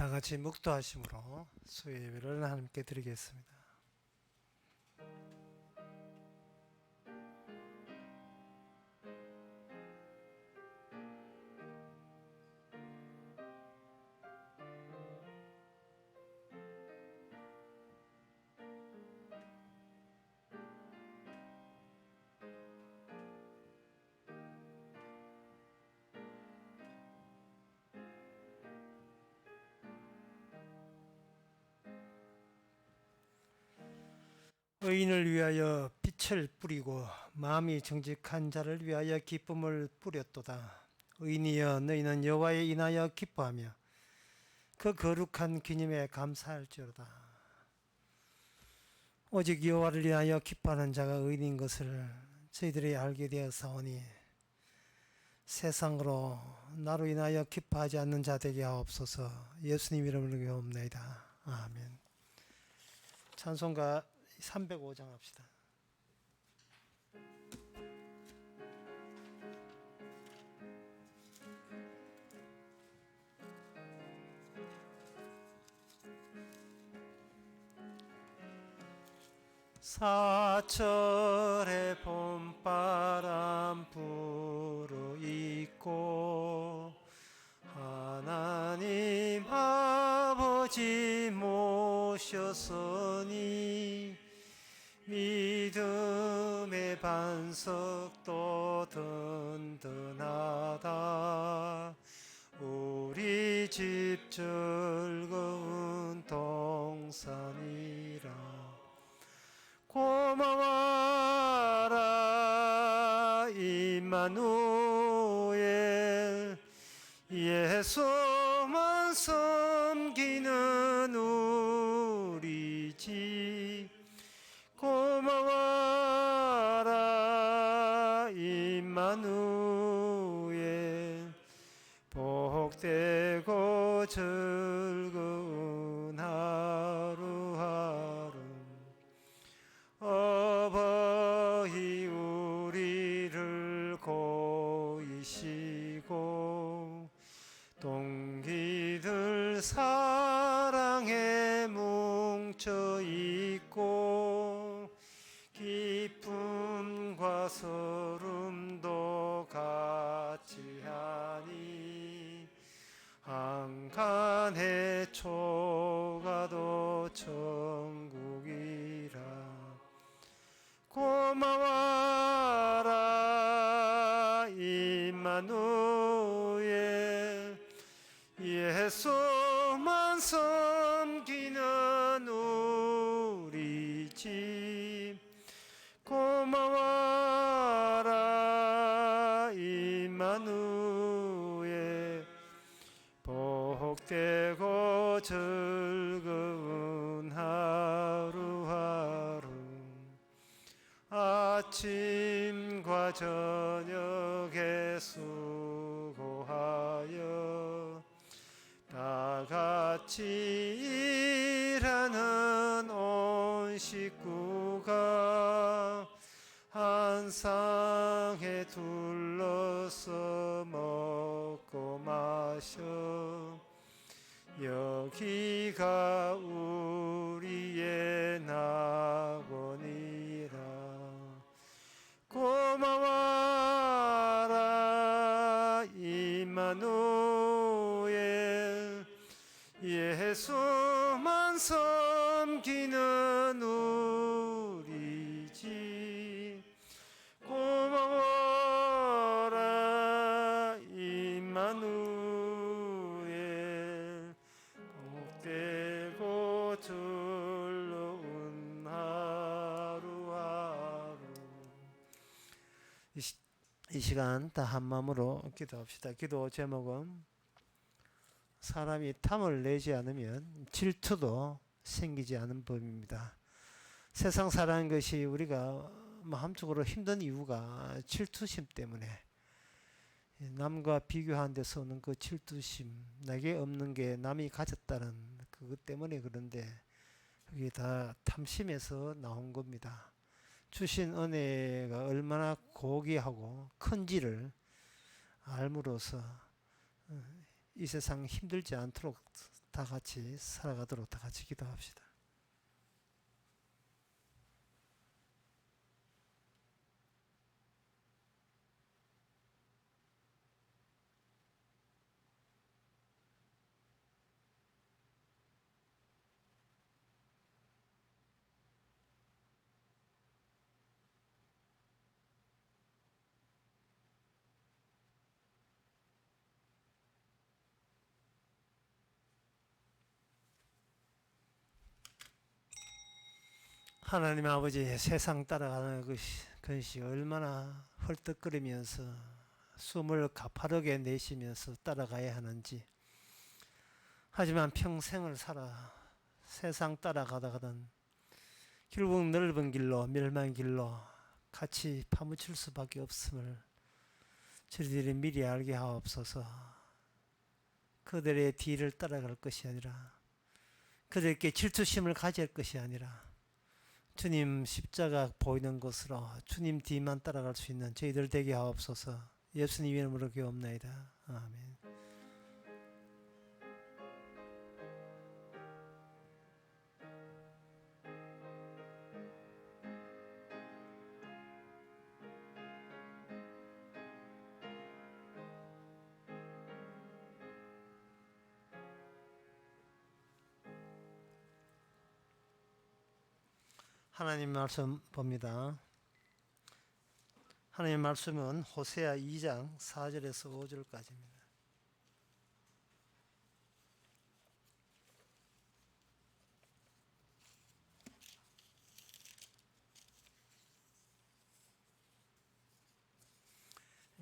다 같이 묵도하심으로 수요 예배를 하나님께 드리겠습니다. 의인을 위하여 빛을 뿌리고 마음이 정직한 자를 위하여 기쁨을 뿌렸도다. 의인이여 너희는 여호와에 인하여 기뻐하며 그 거룩한 기념에 감사할지어다. 오직 여호와를 인하여 기뻐하는 자가 의인인 것을 저희들이 알게 되었사오니 세상으로 나로 인하여 기뻐하지 않는 자 되게 하옵소서. 예수님 이름으로 기도합나이다. 아멘. 찬송가 305장 합시다. 사철의 봄바람 불어있고 하나님 아버지 모셨으니 믿음의 반석도 든든하다. 우리 집 즐거운 동산이라. 고마워라 임마누엘 예수만 섬기는 우리 집. 고마워라 임마누엘 복되고 즐거운 하루하루. 어버이 우리를 고이시고 동기들 사랑에 뭉쳐있고 기쁨과 소름도 같이 하니 한간의 초가도 천국이라. 고마워라 임마누엘 예수만 섬기는 우리 집. 고마워라 임마누엘 복되고 즐거운 하루하루. 아침과 저녁에 수고하여 다 같이 일하는 온 식구가 한 상에 둘러서 먹고 마셔. 여기가 우리의 낙원이라. 고마워라 임마누엘 예수만 섬기는 우리 집. 고마워라 임마누엘 복되고 즐거운 하루하루. 이 시간 다 한마음으로 기도합시다. 기도 제목은 사람이 탐을 내지 않으면 질투도 생기지 않는 법입니다. 세상 살아가는 것이 우리가 마음적으로 힘든 이유가 질투심 때문에, 남과 비교하는 데서 오는 그 질투심, 내게 없는 게 남이 가졌다는 그것 때문에 그런데 그게 다 탐심에서 나온 겁니다. 주신 은혜가 얼마나 고귀하고 큰지를 알므로써 이 세상 힘들지 않도록 다 같이 살아가도록 다 같이 기도합시다. 하나님 아버지, 세상 따라가는 것이 얼마나 헐떡거리면서 숨을 가파르게 내쉬면서 따라가야 하는지, 하지만 평생을 살아 세상 따라가다가는 결국 넓은 길로 멸망의 길로 같이 파묻힐 수밖에 없음을 저희들이 미리 알게 하옵소서. 그들의 뒤를 따라갈 것이 아니라, 그들에게 질투심을 가질 것이 아니라, 주님 십자가 보이는 곳으로 주님 뒤만 따라갈 수 있는 저희들 되게 하옵소서. 예수님 이름으로 기도합나이다. 아멘. 하나님 말씀 봅니다. 하나님 말씀은 호세아 2장 4절에서 5절까지입니다.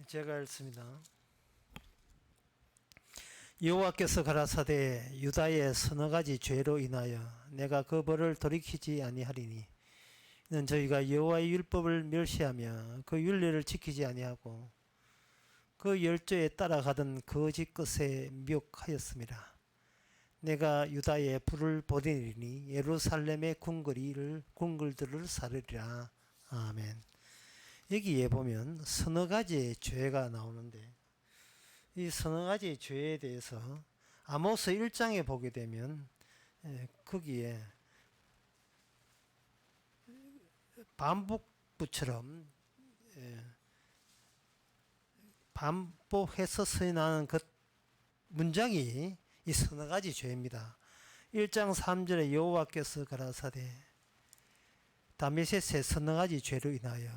제가 읽습니다. 여호와께서 가라사대 유다의 서너 가지 죄로 인하여 내가 그 벌을 돌이키지 아니하리니, 이는 저희가 여호와의 율법을 멸시하며 그 율례를 지키지 아니하고 그 열조에 따라가던 거짓 것에 미혹하였습니다. 내가 유다에 불을 보내리니 예루살렘의 궁궐들을 사르리라. 아멘. 여기에 보면 서너 가지의 죄가 나오는데, 이 서너 가지의 죄에 대해서 아모스 1장에 보게 되면 거기에 반복부처럼 반복해서 서나는 그 문장이 이 서너 가지 죄입니다. 1장 3절에 여호와께서 가라사대 다메섹의 서너 가지 죄로 인하여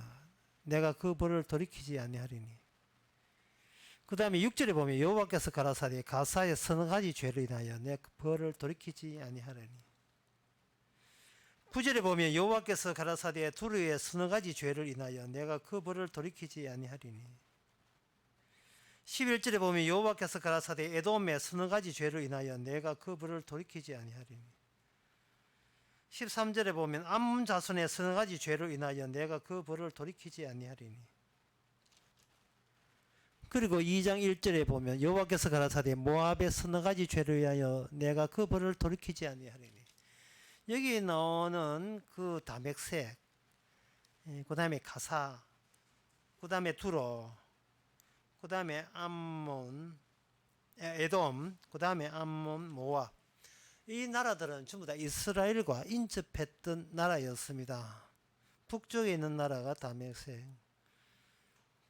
내가 그 벌을 돌이키지 아니하리니, 그 다음에 6절에 보면 여호와께서 가라사대 가사의 서너 가지 죄로 인하여 내 벌을 돌이키지 아니하리니, 9절에 보면 여호와께서 가라사대 두루의 서너 가지 죄를 인하여 내가 그 벌을 돌이키지 아니하리니, 11절에 보면 여호와께서 가라사대 에돔의 서너 가지 죄를 인하여 내가 그 벌을 돌이키지 아니하리니, 13절에 보면 암몬 자손의 서너 가지 죄로 인하여 내가 그 벌을 돌이키지 아니하리니, 그리고 2장 1절에 보면 여호와께서 가라사대 모압의 서너 가지 죄를 위하여 내가 그 벌을 돌이키지 아니하리니, 여기 나오는 그 다멕색, 그 다음에 가사, 그 다음에 두로, 그 다음에 암몬, 에돔, 그 다음에 암몬, 모압, 이 나라들은 전부 다 이스라엘과 인접했던 나라였습니다. 북쪽에 있는 나라가 다멕색,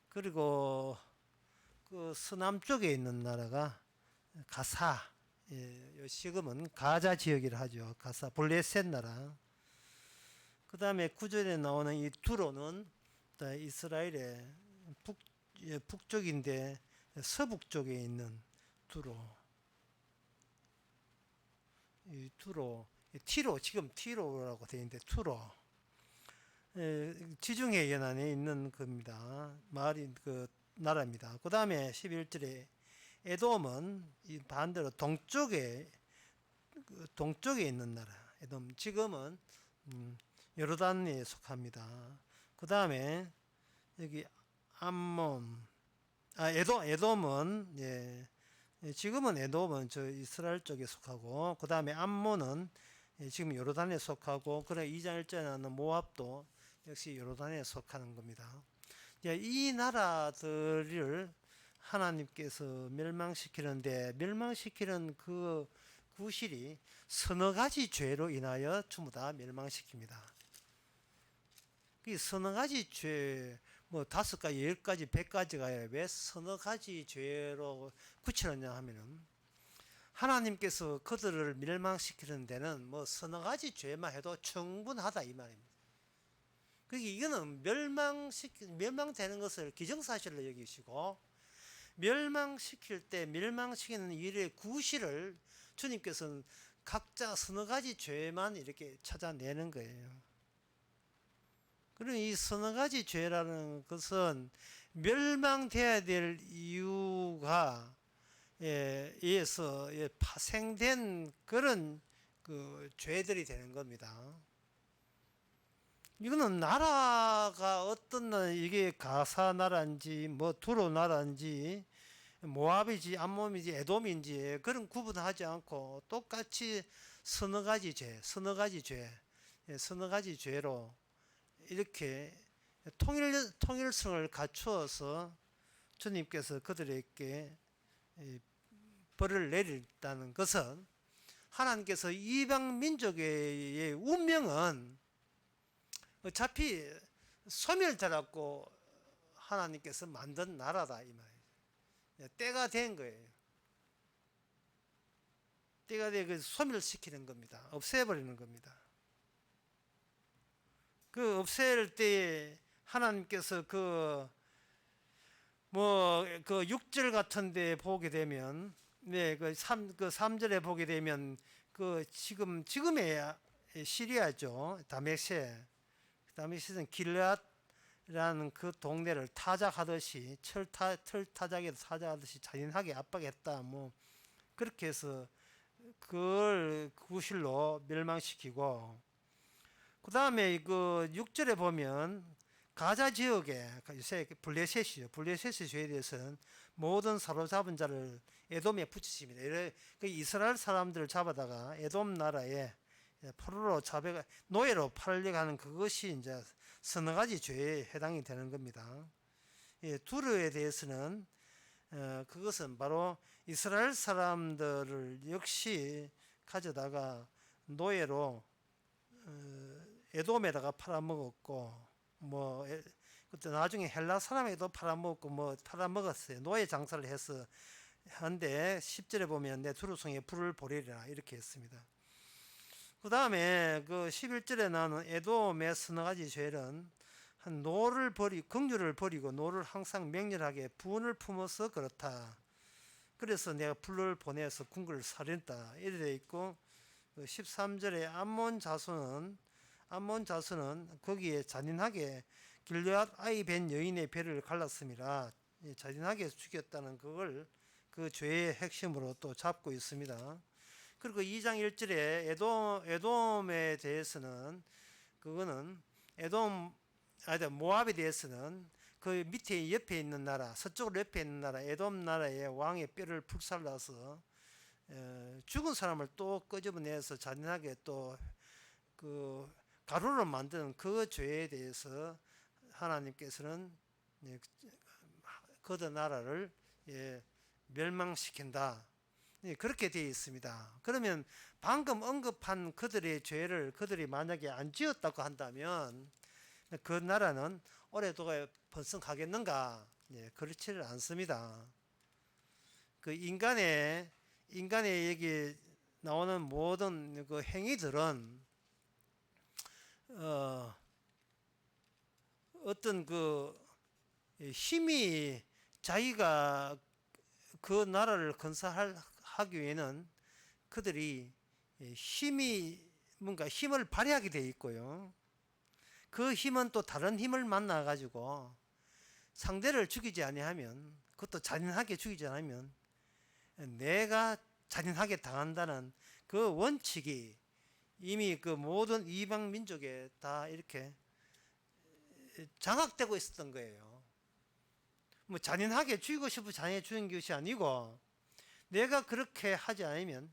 그리고 그 서남쪽에 있는 나라가 가사, 지금은 가자 지역이라 하죠. 가사, 블레셋 나라. 그 다음에 구절에 나오는 이 두로는 이스라엘의 북쪽인데 서북쪽에 있는 두로. 이 두로, 티로, 지금 티로라고 되어 있는데 투로. 지중해 연안에 있는 겁니다. 마을이 그 나라입니다. 그 다음에 11절에 에돔은 반대로 동쪽에 있는 나라. 에돔, 지금은 요르단에 속합니다. 그 다음에 여기 암몬, 에돔은 지금은 에돔은 저 이스라엘 쪽에 속하고, 그 다음에 암몬은 지금 요르단에 속하고, 그래 2장 1절에 나오는 모압도 역시 요르단에 속하는 겁니다. 이 나라들을 하나님께서 멸망시키는데, 멸망시키는 그 구실이 서너 가지 죄로 인하여 전부 다 멸망시킵니다. 이 서너 가지 죄, 뭐 5가지, 10가지, 100가지가 왜 서너 가지 죄로 굳혀놨냐 하면은 하나님께서 그들을 멸망시키는 데는 뭐 서너 가지 죄만 해도 충분하다 이 말입니다. 그러니까 이거는 멸망되는 것을 기정사실로 여기시고 멸망시킬 때 멸망시키는 일의 구실을 주님께서는 각자 서너 가지 죄만 이렇게 찾아내는 거예요. 그럼 이 서너 가지 죄라는 것은 멸망돼야 될 이유가 의해서 파생된 그런 그 죄들이 되는 겁니다. 이거는 나라가 어떤 나라, 이게 가사 나라인지 뭐 두로 나라인지 모압이지 암몬이지 에돔인지 그런 구분하지 않고 똑같이 서너 가지 죄, 서너 가지 죄로 이렇게 통일성을 갖추어서 주님께서 그들에게 벌을 내린다는 것은 하나님께서 이방 민족의 운명은 어차피 소멸되라고 하나님께서 만든 나라다 이 말이에요. 때가 된 거예요. 때가 되고 소멸시키는 겁니다. 없애버리는 겁니다. 그 없앨 때 하나님께서 그 6절 같은 데 보게 되면 그 3절에 보게 되면 지금의 시리아죠. 다메섹은 길앗이라는 그 동네를 타작하듯이 틀타작에도 타작하듯이 잔인하게 압박했다. 뭐 그렇게 해서 그걸 구실로 멸망시키고 그 다음에 그 6절에 보면 가자 지역에 요새 블레셋이죠. 블레셋의 죄에 대해서는 모든 사로잡은 자를 에돔에 붙이십니다. 그 이스라엘 사람들을 잡아다가 에돔 나라에 포로로 노예로 팔려고 하는 그것이 이제 서너 가지 죄에 해당이 되는 겁니다. 두르에 대해서는 그것은 바로 이스라엘 사람들을 역시 가져다가 노예로 에돔에다가 팔아먹었고 그때 나중에 헬라 사람에도 팔아먹었고 팔아먹었어요. 노예 장사를 해서 한데 10절에 보면 내 두루성에 불을 보리라 이렇게 했습니다. 그 다음에 그 11절에 나오는 에돔의 서너 가지 죄는 긍휼을 버리고 노를 항상 맹렬하게 분을 품어서 그렇다. 그래서 내가 불을 보내서 궁궐을 살인다 이래 되어 있고 13절에 암몬 자손은 거기에 잔인하게 길르앗 아이 벤 여인의 배를 갈랐습니다. 잔인하게 죽였다는 그걸 그 죄의 핵심으로 또 잡고 있습니다. 그리고 2장 1절에 에돔에 대해서는 그거는 모압에 대해서는 그 밑에 옆에 있는 나라, 서쪽으로 옆에 있는 나라 에돔 나라의 왕의 뼈를 불살라서 죽은 사람을 또 끄집어내서 잔인하게 또 그 가루로 만드는 그 죄에 대해서 하나님께서는 그들 나라를 멸망시킨다. 그렇게 되어 있습니다. 그러면 방금 언급한 그들의 죄를 그들이 만약에 안 지었다고 한다면 그 나라는 오래도록 번성하겠는가? 그렇지를 않습니다. 그 인간의 여기 나오는 모든 그 행위들은 어떤 그 힘이 자기가 그 나라를 건설하기 위해는 그들이 힘을 발휘하게 되어 있고요. 그 힘은 또 다른 힘을 만나 가지고 상대를 죽이지 아니하면, 그것도 잔인하게 죽이지 않으면 내가 잔인하게 당한다는 그 원칙이 이미 그 모든 이방 민족에 다 이렇게 장악되고 있었던 거예요. 뭐 잔인하게 죽이고 싶어 잔인하게 죽인 것이 아니고, 내가 그렇게 하지 않으면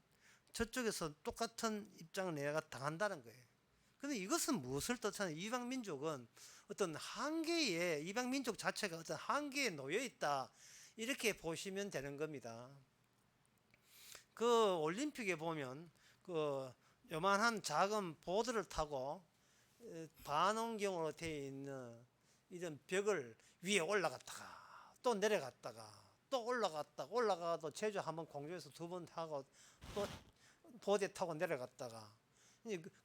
저쪽에서 똑같은 입장을 내가 당한다는 거예요. 근데 이것은 무엇을 뜻하는, 이방 민족은 어떤 한계에, 이방 민족 자체가 어떤 한계에 놓여 있다, 이렇게 보시면 되는 겁니다. 그 올림픽에 보면 그 요만한 작은 보드를 타고 반원경으로 되어 있는 이런 벽을 위에 올라갔다가 또 내려갔다가 또 올라가도 제주 한번 공중에서 2번 하고 또 보드에 타고 내려갔다가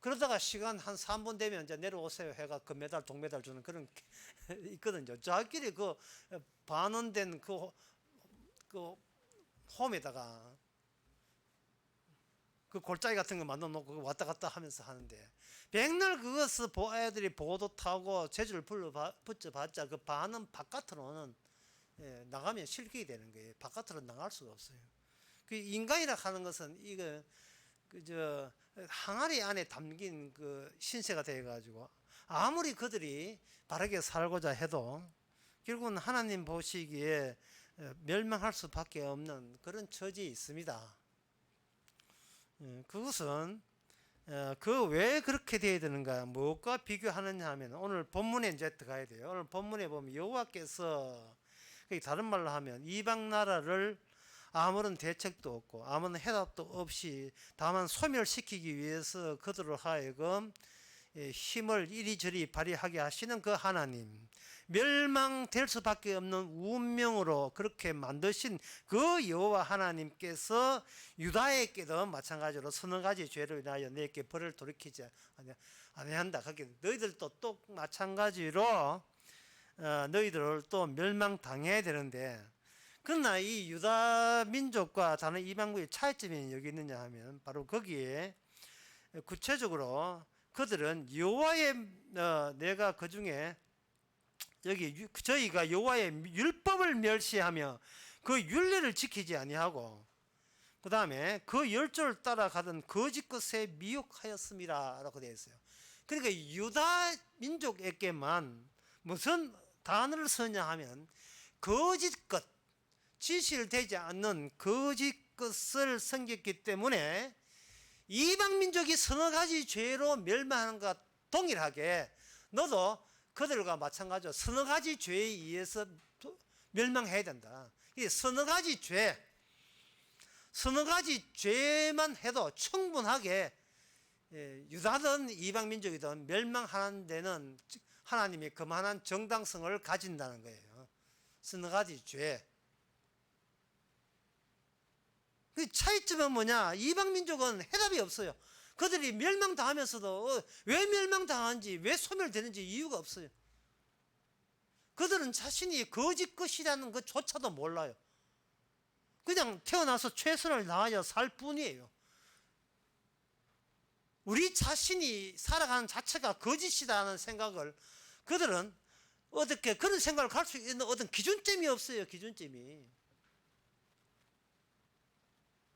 그러다가 시간 한 3분 되면 이제 내려오세요 해가 금메달 동메달 주는 그런 있거든요. 저끼리 그 반원된 그 홈에다가 그 골짜기 같은 거 만들어 놓고 왔다 갔다 하면서 하는데 백날 그것을 애들이 보도 타고 제주를 붙여봤자 그 반은 바깥으로는 나가면 실격이 되는 거예요. 바깥으로 나갈 수가 없어요. 그 인간이라 하는 것은 이거 그저 항아리 안에 담긴 그 신세가 되어 가지고 아무리 그들이 바르게 살고자 해도 결국은 하나님 보시기에 멸망할 수밖에 없는 그런 처지에 있습니다. 그것은 그 왜 그렇게 되어야 되는가, 무엇과 비교하느냐 하면 오늘 본문에 이제 들어가야 돼요. 오늘 본문에 보면 여호와께서 다른 말로 하면 이방 나라를 아무런 대책도 없고 아무런 해답도 없이 다만 소멸시키기 위해서 그들을 하여금 힘을 이리저리 발휘하게 하시는 그 하나님, 멸망될 수밖에 없는 운명으로 그렇게 만드신 그 여호와 하나님께서 유다에게도 마찬가지로 서너 가지 죄로 인하여 너에게 벌을 돌이키지 아니한다. 그렇게 너희들도 또 마찬가지로 너희들을 또 멸망당해야 되는데, 그러나 이 유다 민족과 다른 이방국의 차이점이 여기 있느냐 하면 바로 거기에 구체적으로 그들은 여호와의 내가 그 중에 여기 저희가 여호와의 율법을 멸시하며 그 율례를 지키지 아니하고 그 다음에 그 열조를 따라가던 거짓 것에 미혹하였습니다 라고 되어 있어요. 그러니까 유다 민족에게만 무슨 단어를 쓰냐 하면 거짓 것, 진실되지 않는 거짓 것을 섬겼기 때문에 이방 민족이 서너 가지 죄로 멸망하는 것과 동일하게 너도 그들과 마찬가지로 서너 가지 죄에 의해서 멸망해야 된다. 이 서너 가지 죄만 해도 충분하게 유다든 이방 민족이든 멸망하는 데는 하나님이 그만한 정당성을 가진다는 거예요. 서너 가지 죄. 그 차이점은 뭐냐? 이방 민족은 해답이 없어요. 그들이 멸망당하면서도 왜 멸망당하는지, 왜 소멸되는지 이유가 없어요. 그들은 자신이 거짓 것이라는 것조차도 몰라요. 그냥 태어나서 최선을 다하여 살 뿐이에요. 우리 자신이 살아가는 자체가 거짓이라는 생각을 그들은 어떻게 그런 생각을 할 수 있는 어떤 기준점이 없어요. 기준점이.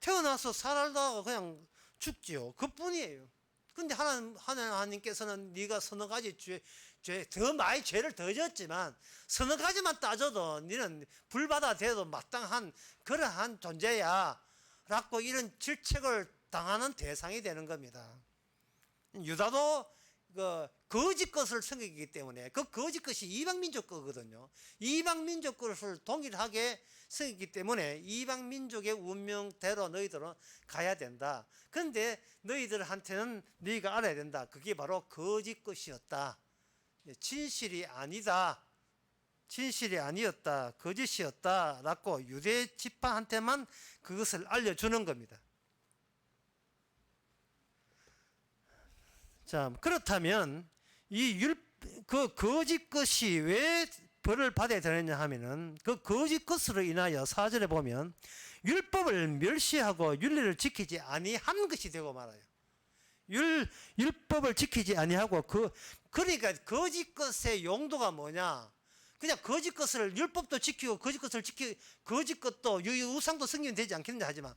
태어나서 살다가 그냥 죽지요. 그뿐이에요. 근데 하나님께서는 네가 서너 가지 더 많이 죄를 더 졌지만 서너 가지만 따져도 너는 불바다 돼도 마땅한 그러한 존재야 라고 이런 질책을 당하는 대상이 되는 겁니다. 유다도 그 거짓 것을 섬기기 때문에 그 거짓 것이 이방 민족 거거든요. 이방 민족 것을 동일하게 섬기기 때문에 이방 민족의 운명대로 너희들은 가야 된다. 그런데 너희들한테는 너희가 알아야 된다. 그게 바로 거짓 것이었다. 진실이 아니다. 진실이 아니었다. 거짓이었다. 라고 유대 지파한테만 그것을 알려주는 겁니다. 자, 그렇다면 그 거짓 것이 왜 벌을 받아야 되느냐 하면은 그 거짓 것으로 인하여 4절에 보면 율법을 멸시하고 율례를 지키지 아니한 것이 되고 말아요. 율법을 지키지 아니하고 그러니까 거짓 것의 용도가 뭐냐? 그냥 거짓 것을 율법도 지키고 거짓 것을 지키고 거짓 것도 우상도 섬기면 되지 않겠느냐 하지만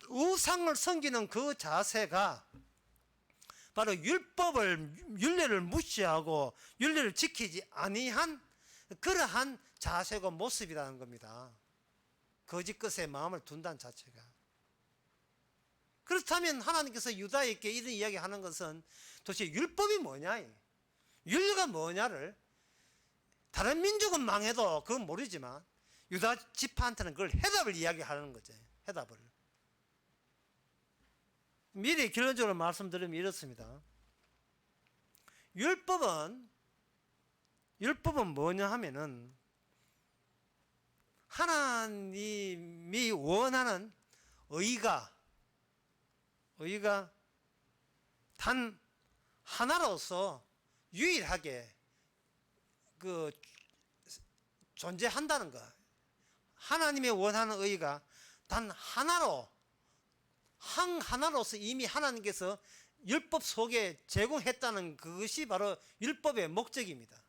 우상을 섬기는 그 자세가 바로 율례를 무시하고 율례를 지키지 아니한 그러한 자세고 모습이라는 겁니다. 거짓 것에 마음을 둔다는 자체가. 그렇다면 하나님께서 유다에게 이런 이야기 하는 것은 도대체 율법이 뭐냐, 율례가 뭐냐를 다른 민족은 망해도 그건 모르지만 유다 지파한테는 그걸 해답을 이야기하는 거죠. 해답을. 미리 결론적으로 말씀드리면 이렇습니다. 율법은 뭐냐 하면은 하나님이 원하는 의가 단 하나로서 유일하게 그 존재한다는 것. 하나님의 원하는 의가 단 하나로서 이미 하나님께서 율법 속에 제공했다는 그것이 바로 율법의 목적입니다.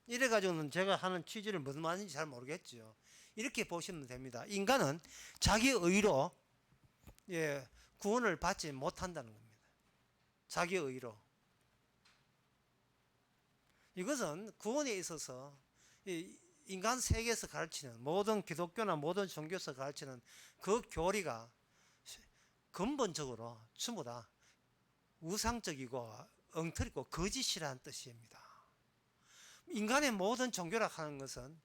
이래가지고는 제가 하는 취지를 무슨 말인지 잘 모르겠죠. 이렇게 보시면 됩니다. 인간은 자기 의로 구원을 받지 못한다는 겁니다. 자기 의로. 이것은 구원에 있어서 인간 세계에서 가르치는 모든 기독교나 모든 종교에서 가르치는 그 교리가 근본적으로 전부 다 우상적이고 엉터리고 거짓이라는 뜻입니다. 인간의 모든 종교라 하는 것은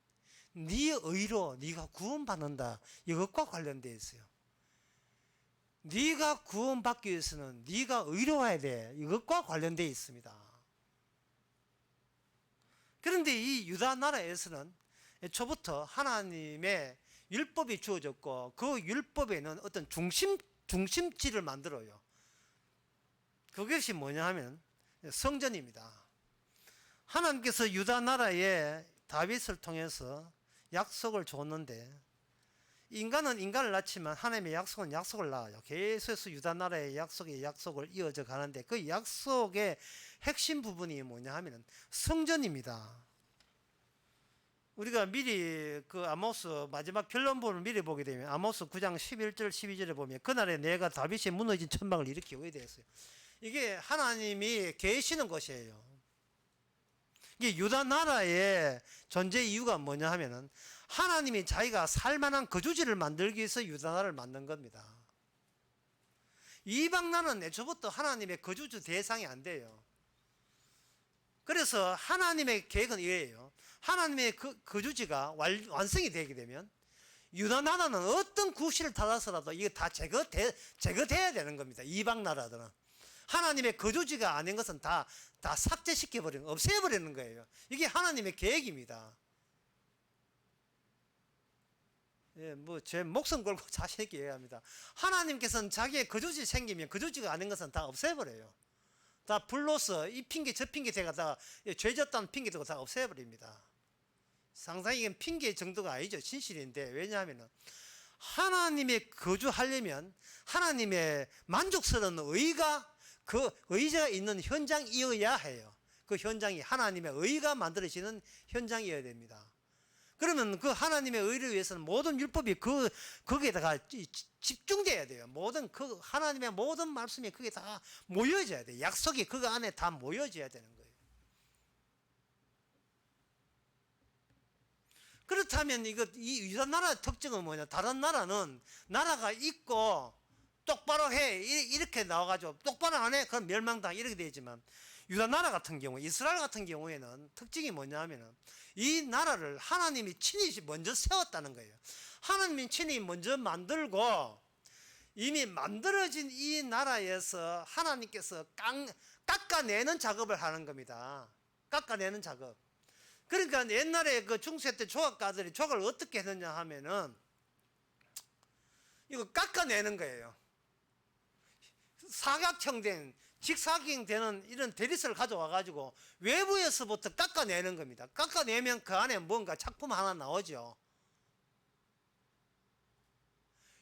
네 의로 네가 구원받는다, 이것과 관련되어 있어요. 네가 구원받기 위해서는 네가 의로워야 돼, 이것과 관련되어 있습니다. 그런데 이 유다 나라에서는 초부터 하나님의 율법이 주어졌고 그 율법에는 어떤 중심지를 만들어요. 그것이 뭐냐 하면 성전입니다. 하나님께서 유다 나라에 다윗을 통해서 약속을 줬는데 인간은 인간을 낳지만 하나님의 약속은 약속을 낳아요. 계속해서 유다 나라의 약속을 이어져 가는데 그 약속의 핵심 부분이 뭐냐 하면 성전입니다. 우리가 미리 그 아모스 마지막 결론부를 미리 보게 되면 아모스 9장 11절 12절에 보면 그날에 내가 다윗이 무너진 천막을 일으키고 이래 되었어요. 이게 하나님이 계시는 것이에요. 이게 유다 나라의 존재 이유가 뭐냐 하면은 하나님이 자기가 살만한 거주지를 만들기 위해서 유다 나라를 만든 겁니다. 이방 나라는 애초부터 하나님의 거주지 대상이 안 돼요. 그래서 하나님의 계획은 이거예요. 하나님의 거주지가 완성이 되게 되면 유다 나라는 어떤 구실을 타다서라도 이게 다 제거돼야 되는 겁니다. 이방 나라들은. 하나님의 거주지가 아닌 것은 다 삭제시켜버리는, 없애버리는 거예요. 이게 하나님의 계획입니다. 예, 제 목숨 걸고 자신있게 얘기합니다. 하나님께서는 자기의 거주지 생기면 거주지가 아닌 것은 다 없애버려요. 다 불로서 이 핑계 저 핑계 대가 다 죄졌다는 핑계 대고 다 없애버립니다. 상당히 이건 핑계 정도가 아니죠. 진실인데 왜냐하면 하나님의 거주하려면 하나님의 만족스러운 의가 그 의자가 있는 현장이어야 해요. 그 현장이 하나님의 의가 만들어지는 현장이어야 됩니다. 그러면 그 하나님의 의를 위해서는 모든 율법이 거기에다가 집중돼야 돼요. 그 하나님의 모든 말씀이 거기에 다 모여져야 돼요. 약속이 그 안에 다 모여져야 되는 거예요. 그렇다면 이 유다 나라의 특징은 뭐냐? 다른 나라는 나라가 있고 똑바로 해 이렇게 나와가지고 똑바로 안 해 그럼 멸망당 이렇게 되지만 유다 나라 같은 경우, 이스라엘 같은 경우에는 특징이 뭐냐 하면은 이 나라를 하나님이 친히 먼저 세웠다는 거예요. 하나님이 친히 먼저 만들고 이미 만들어진 이 나라에서 하나님께서 깎아내는 작업을 하는 겁니다. 깎아내는 작업. 그러니까 옛날에 그 중세 때 조각가들이 조각을 어떻게 했느냐 하면은 이거 깎아내는 거예요. 사각형 된 직사각형 되는 이런 대리석을 가져와 가지고 외부에서부터 깎아내는 겁니다. 깎아내면 그 안에 뭔가 작품 하나 나오죠.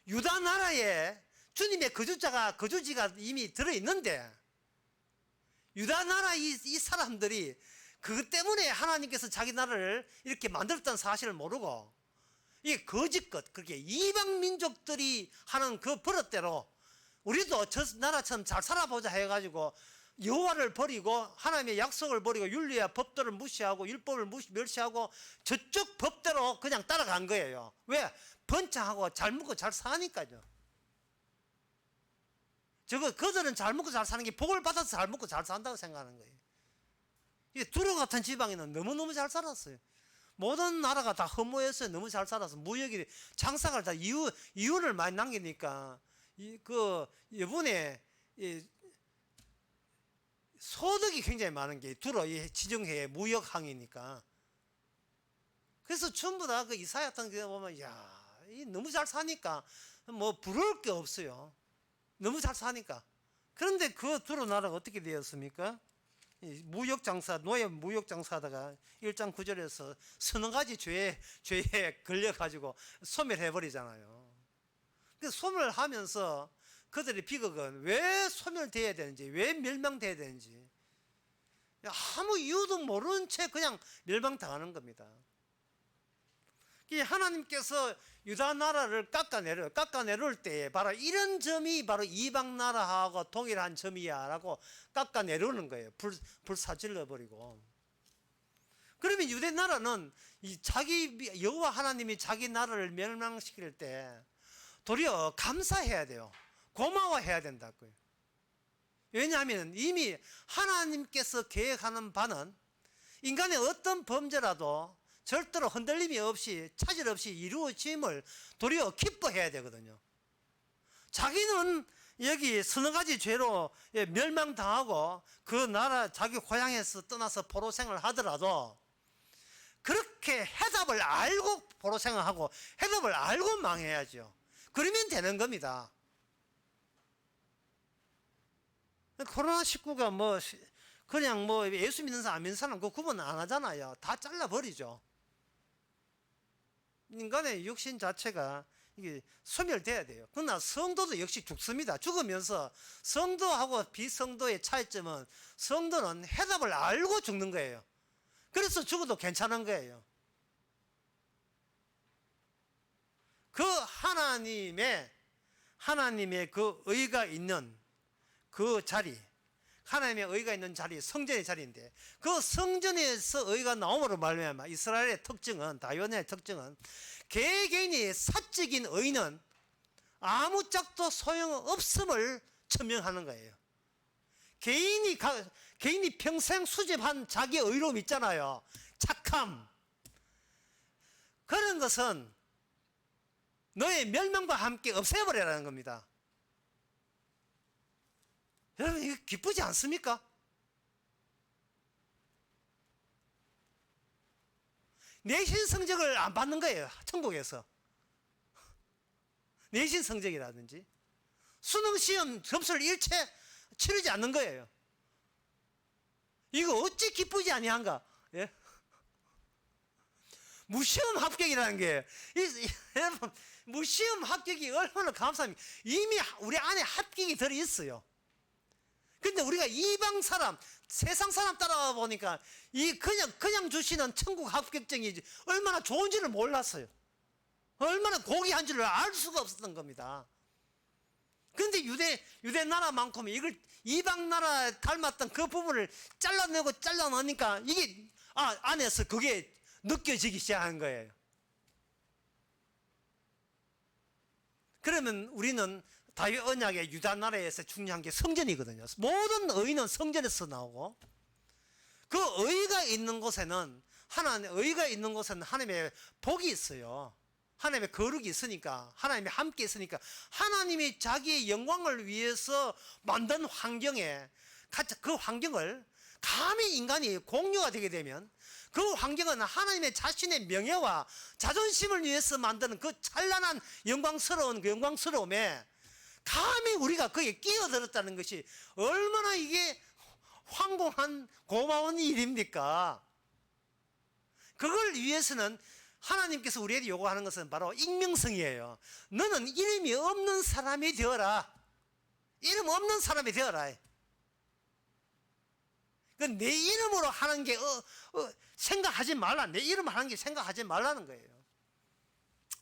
유다 나라에 주님의 거주지가 이미 들어있는데 유다 나라 이 사람들이 그것 때문에 하나님께서 자기 나라를 이렇게 만들었다는 사실을 모르고 이게 거짓것, 그렇게 이방 민족들이 하는 그 버릇대로 우리도 저 나라처럼 잘 살아보자 해가지고 여호와를 버리고 하나님의 약속을 버리고 윤리와 법도를 무시하고 율법을 멸시하고 저쪽 법대로 그냥 따라간 거예요. 왜? 번창하고 잘 먹고 잘 사니까요. 그들은 잘 먹고 잘 사는 게 복을 받아서 잘 먹고 잘 산다고 생각하는 거예요. 이게 두로 같은 지방에는 너무너무 잘 살았어요. 모든 나라가 다 허무했어요. 너무 잘 살아서 무역이 장사가 다 이윤을 많이 남기니까 이번에 이 소득이 굉장히 많은 게 두로 이 지정해 무역항이니까. 그래서 전부 다 그 이사야 같은 데 보면 야, 이 너무 잘 사니까 뭐 부러울 게 없어요. 너무 잘 사니까. 그런데 그 두로 나라가 어떻게 되었습니까? 이 무역 장사, 노예 무역 장사하다가 1장 9절에서 서너 가지 죄에 걸려 가지고 소멸해 버리잖아요. 그 소멸하면서 그들의 비극은 왜 소멸돼야 되는지, 왜 멸망돼야 되는지 아무 이유도 모르는 채 그냥 멸망당하는 겁니다. 하나님께서 유다 나라를 깎아내릴 때 바로 이런 점이 바로 이방 나라하고 동일한 점이야라고 깎아내리는 거예요. 불사질러 버리고. 그러면 유대 나라는 여호와 하나님이 자기 나라를 멸망시킬 때 도리어 감사해야 돼요. 고마워해야 된다고요. 왜냐하면 이미 하나님께서 계획하는 바는 인간의 어떤 범죄라도 절대로 흔들림이 없이 차질 없이 이루어짐을 도리어 기뻐해야 되거든요. 자기는 여기 서너 가지 죄로 멸망당하고 그 나라 자기 고향에서 떠나서 포로 생활을 하더라도 그렇게 해답을 알고 포로 생활하고 해답을 알고 망해야죠. 그러면 되는 겁니다. 코로나19가 뭐 그냥 뭐 예수 믿는 사람 안 믿는 사람 그 구분 안 하잖아요. 다 잘라버리죠. 인간의 육신 자체가 이게 소멸돼야 돼요. 그러나 성도도 역시 죽습니다. 죽으면서 성도하고 비성도의 차이점은 성도는 해답을 알고 죽는 거예요. 그래서 죽어도 괜찮은 거예요. 그 하나님의 그 의가 있는 그 자리, 하나님의 의가 있는 자리, 성전의 자리인데 그 성전에서 의가 나옴으로 말미암아 이스라엘의 특징은, 다윗의 특징은 개개인이 사적인 의는 아무짝도 소용없음을 천명하는 거예요. 개인이 평생 수집한 자기 의로움 있잖아요. 착함. 그런 것은 너의 멸망과 함께 없애버리라는 겁니다. 여러분 이거 기쁘지 않습니까? 내신 성적을 안 받는 거예요. 천국에서. 내신 성적이라든지 수능시험 점수를 일체 치르지 않는 거예요. 이거 어찌 기쁘지 아니한가? 예? 무시험 합격이라는 게 여러분 무시험 합격이 얼마나 감사합니까? 이미 우리 안에 합격이 들어있어요. 근데 우리가 이방 사람, 세상 사람 따라와 보니까 이 그냥 주시는 천국 합격증이 얼마나 좋은지를 몰랐어요. 얼마나 고귀한 줄을 알 수가 없었던 겁니다. 근데 유대 나라만큼 이걸 이방 나라 닮았던 그 부분을 잘라내니까 이게 안에서 그게 느껴지기 시작한 거예요. 그러면 우리는 다윗 언약의 유다 나라에서 중요한 게 성전이거든요. 모든 의는 성전에서 나오고 그 의가 있는 곳에는 하나님의 복이 있어요. 하나님의 거룩이 있으니까, 하나님이 함께 있으니까 하나님이 자기의 영광을 위해서 만든 환경에 그 환경을 감히 인간이 공유가 되게 되면 그 환경은 하나님의 자신의 명예와 자존심을 위해서 만드는 그 찬란한 영광스러움에 감히 우리가 거기에 끼어들었다는 것이 얼마나 이게 황공한 고마운 일입니까? 그걸 위해서는 하나님께서 우리에게 요구하는 것은 바로 익명성이에요. 너는 이름이 없는 사람이 되어라. 이름 없는 사람이 되어라. 내 이름으로 하는 게 생각하지 말라. 내 이름을 하는 게 생각하지 말라는 거예요.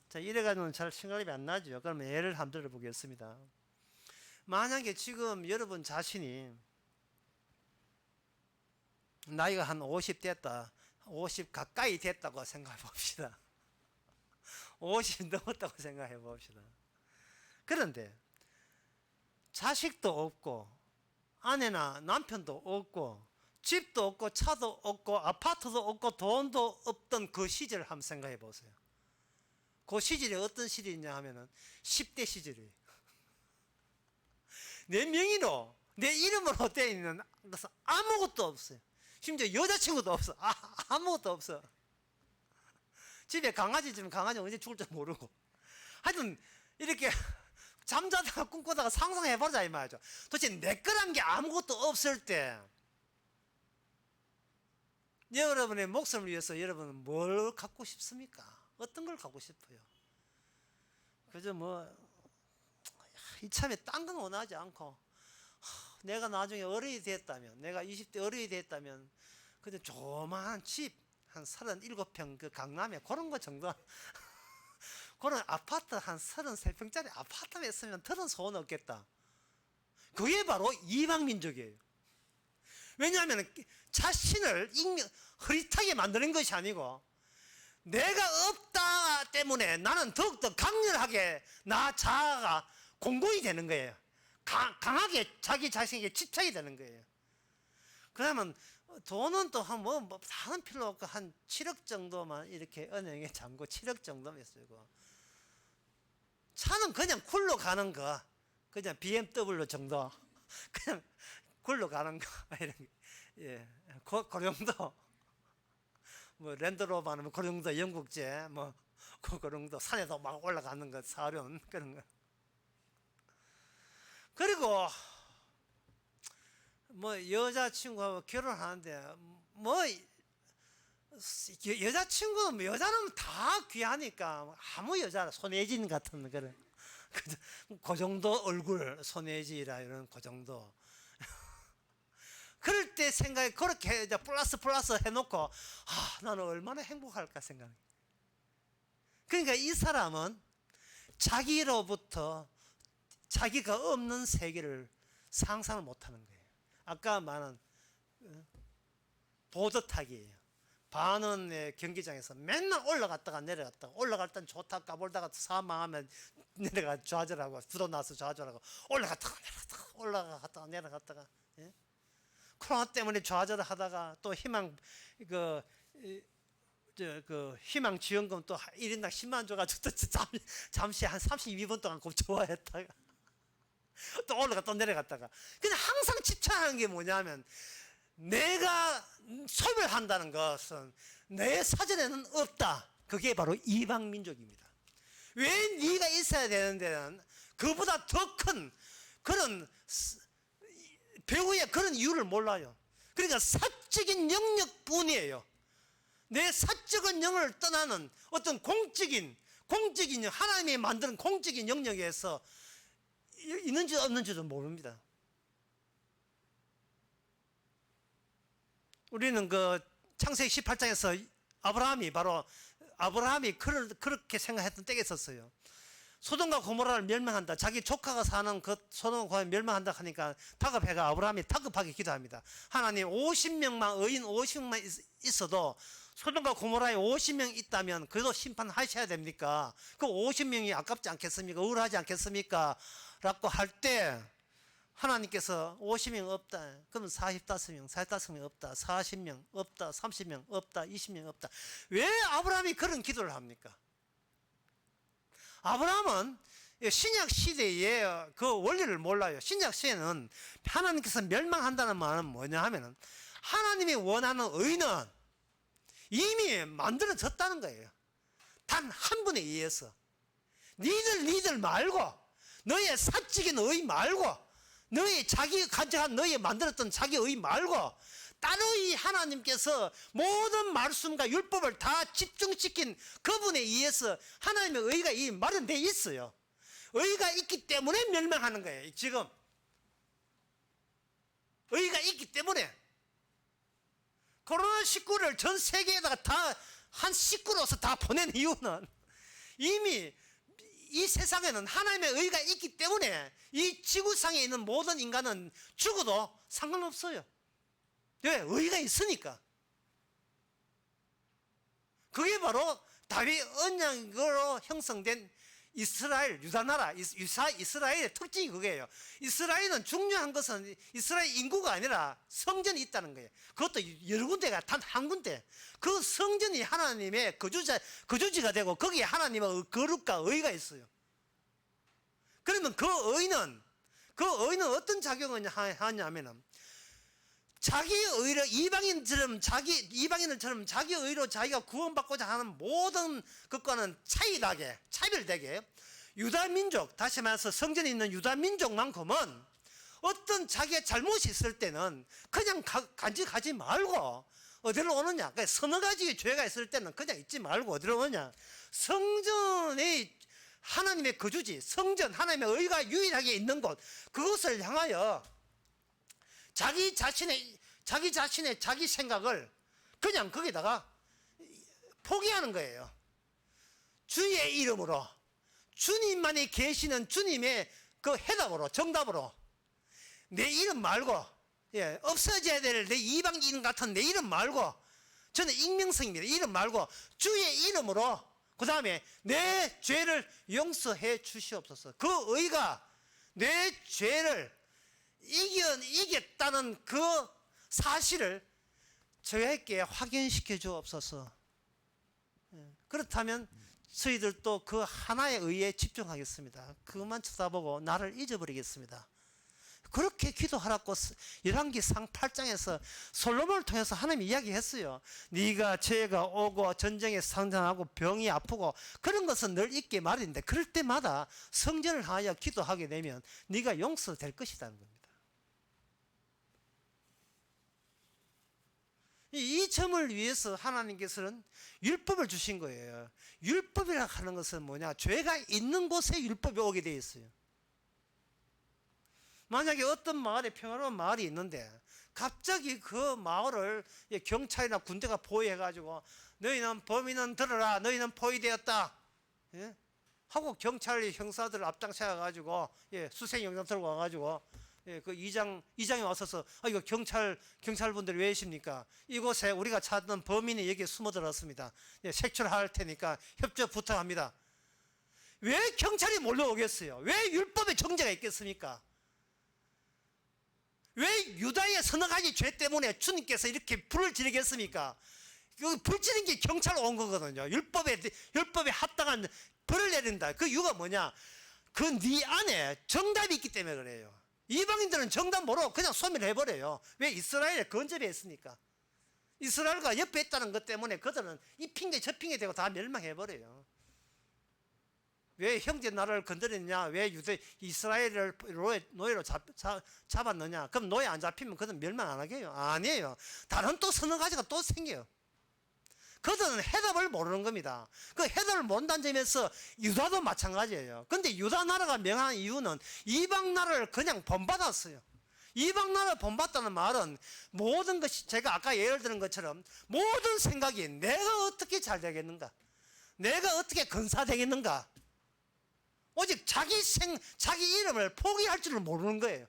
자, 이래가지고는 잘 생각이 안 나죠. 그러면 예를 한번 들어보겠습니다. 만약에 지금 여러분 자신이 나이가 한 50 됐다, 50 가까이 됐다고 생각해 봅시다. 50 넘었다고 생각해 봅시다. 그런데 자식도 없고 아내나 남편도 없고 집도 없고 차도 없고 아파트도 없고 돈도 없던 그 시절을 한번 생각해 보세요. 그 시절이 어떤 시절이냐 하면은 10대 시절이에요. 내 명의로 내 이름으로 되어 있는 것은 아무것도 없어요. 심지어 여자친구도 없어. 아무것도 없어. 집에 강아지 있으면 강아지 언제 죽을 줄 모르고. 하여튼 이렇게 잠자다가 꿈꾸다가 상상해보자 이 말이죠. 도대체 내 거란 게 아무것도 없을 때 여러분의 목숨을 위해서 여러분은 뭘 갖고 싶습니까? 어떤 걸 갖고 싶어요? 그저 뭐 이참에 딴 건 원하지 않고 내가 나중에 어른이 됐다면, 내가 20대 어른이 됐다면 그저 조그마한 집 한 37평 그 강남에 그런 거 정도 그런 아파트 한 33평짜리 아파트에 있으면 들은 소원 없겠다. 그게 바로 이방민족이에요. 왜냐하면 자신을 흐릿하게 만드는 것이 아니고 내가 없다 때문에 나는 더욱더 강렬하게 나 자아가 공고히 되는 거예요. 강하게 자기 자신에게 집착이 되는 거예요. 그러면 돈은 또 한 뭐 다른 필요 없고 한 7억 정도만 이렇게 은행에 잠고 7억 정도만 쓰고, 차는 그냥 굴러 가는 거, 그냥 BMW 정도, 그냥 굴러 가는 거 이런 게, 예, 그 정도. 뭐 랜드로버 하면 그 정도, 영국제 그 정도, 산에도 막 올라가는 거, 사륜 그런 거. 그리고 뭐 여자친구하고 결혼하는데 뭐 여자친구는 여자는 다 귀하니까 아무 여자 손예진 같은 그런 그 정도 얼굴 손예진이라 이런 그 정도. 그럴 때 생각이 그렇게 이제 플러스 해놓고 나는 얼마나 행복할까 생각해. 그러니까 이 사람은 자기로부터 자기가 없는 세계를 상상을 못하는 거예요. 아까 말한 보드 타기예요. 반원의 경기장에서 맨날 올라갔다가 내려갔다가, 올라갈 땐 좋다 까불다가 사망하면 내려가 좌절하고, 부도 나서 좌절하고, 올라갔다가 내려갔다가 올라갔다가 내려갔다가, 예? 코로나 때문에 좌절을 하다가 또 희망 희망 지원금 또 1인당 10만 원 줘가지고 또 잠시 한 32분 동안 그 좋아했다가 또 올라가 또 내려갔다가. 근데 항상 집착하는 게 뭐냐면 내가 소멸한다는 것은 내 사전에는 없다. 그게 바로 이방 민족입니다. 왜 네가 있어야 되는 데는 그보다 더 큰 그런 배우의 그런 이유를 몰라요. 그러니까 사적인 영역뿐이에요. 내 사적인 영역을 떠나는 어떤 공적인 하나님이 만드는 공적인 영역에서 있는지 없는지도 모릅니다. 우리는 그 창세기 18장에서 아브라함이 그렇게 생각했던 때가 있었어요. 소돔과 고모라를 멸망한다. 자기 조카가 사는 그 소돔과 고모라를 멸망한다 하니까 다급해가 아브라함이 다급하게 기도합니다. 하나님 50명만 의인 50명만 있어도 소돔과 고모라에 50명 있다면 그래도 심판하셔야 됩니까? 그 50명이 아깝지 않겠습니까? 우울하지 않겠습니까? 라고 할 때 하나님께서 50명 없다. 그러면 45명 없다. 40명 없다. 30명 없다. 20명 없다. 왜 아브라함이 그런 기도를 합니까? 아브라함은 신약 시대의 그 원리를 몰라요. 신약 시대는 하나님께서 멸망한다는 말은 뭐냐 하면은 하나님이 원하는 의는 이미 만들어졌다는 거예요. 단 한 분에 의해서. 니들 말고, 너의 사적인 의 말고, 너의 자기 가져간 너의 만들었던 자기 의 말고 따로이 하나님께서 모든 말씀과 율법을 다 집중시킨 그분에 의해서 하나님의 의가 이 마련되어 있어요. 의가 있기 때문에 멸망하는 거예요. 지금 의가 있기 때문에 코로나19를 전 세계에다가 다 한 식구로서 다 보낸 이유는 이미 이 세상에는 하나님의 의가 있기 때문에 이 지구상에 있는 모든 인간은 죽어도 상관없어요. 왜? 의가 있으니까. 그게 바로 다윗 언약으로 형성된 이스라엘, 유다나라, 이스라엘의 특징이 그거예요. 이스라엘은 중요한 것은 이스라엘 인구가 아니라 성전이 있다는 거예요. 그것도 여러 군데가 단 한 군데. 그 성전이 하나님의 거주지가 되고 거기에 하나님의 거룩과 의가 있어요. 그러면 그 의는 그 의는 어떤 작용을 하냐면은 자기 의로 이방인들처럼 자기 의로 자기가 구원받고자 하는 모든 것과는 차이나게 차별되게 유다 민족, 다시 말해서 성전에 있는 유다 민족만큼은 어떤 자기의 잘못이 있을 때는 그냥 간직하지 말고 어디로 오느냐? 그러니까 서너 가지의 죄가 있을 때는 그냥 있지 말고 어디로 오느냐? 성전의 하나님의 거주지, 성전, 하나님의 의가 유일하게 있는 곳, 그것을 향하여 자기 자신의 자기 생각을 그냥 거기다가 포기하는 거예요. 주의 이름으로, 주님만이 계시는 주님의 그 해답으로, 정답으로 내 이름 말고, 없어져야 될 내 이방인 같은 내 이름 말고, 저는 익명성입니다. 이름 말고 주의 이름으로, 그 다음에 내 죄를 용서해 주시옵소서. 그 의가 내 죄를 이겼다는 그 사실을 저에게 확인시켜 주옵소서. 그렇다면 저희들도 그 하나의 의에 집중하겠습니다. 그것만 쳐다보고 나를 잊어버리겠습니다. 그렇게 기도하라고 열왕기상 8장에서 솔로몬을 통해서 하나님이 이야기했어요. 네가 죄가 오고 전쟁에 상장하고 병이 아프고 그런 것은 늘 있게 말인데 그럴 때마다 성전을 하여 기도하게 되면 네가 용서될 것이라는 겁니다. 이 점을 위해서 하나님께서는 율법을 주신 거예요. 율법이라 하는 것은 뭐냐? 죄가 있는 곳에 율법이 오게 되어 있어요. 만약에 어떤 마을에 평화로운 마을이 있는데 갑자기 그 마을을 경찰이나 군대가 보호해가지고 너희는 범인은 들어라, 너희는 포위되었다, 하고 경찰이 형사들을 앞장서가지고 수색영장 들고 와가지고 그 이장이 와서서 이거 경찰분들이 왜 계십니까? 이곳에 우리가 찾는 범인이 여기에 숨어들었습니다. 색출할 테니까 협조 부탁합니다. 왜 경찰이 몰려오겠어요? 왜 율법에 정죄가 있겠습니까? 왜 유다의 서너 가지 죄 때문에 주님께서 이렇게 불을 지르겠습니까? 불 지른 게 경찰 온 거거든요. 율법에 합당한 벌을 내린다. 그 이유가 뭐냐? 그 네 안에 정답이 있기 때문에 그래요. 이방인들은 정답 모르고 그냥 소멸해버려요. 왜? 이스라엘에 건접해 있으니까. 이스라엘과 옆에 있다는 것 때문에 그들은 이 핑계 저 핑계 대고 다 멸망해버려요. 왜 형제 나라를 건드렸냐? 왜 이스라엘을 노예로 잡았느냐? 그럼 노예 안 잡히면 그들은 멸망 안 하게요? 아니에요. 다른 또 서너 가지가 또 생겨요. 그들은 해답을 모르는 겁니다. 그 해답을 모른다는 점에서 유다도 마찬가지예요. 근데 유다 나라가 명한 이유는 이방 나라를 그냥 본받았어요. 이방 나라를 본받다는 말은 모든 것이, 제가 아까 예를 들은 것처럼 모든 생각이 내가 어떻게 잘 되겠는가? 내가 어떻게 건사되겠는가? 오직 자기 이름을 포기할 줄을 모르는 거예요.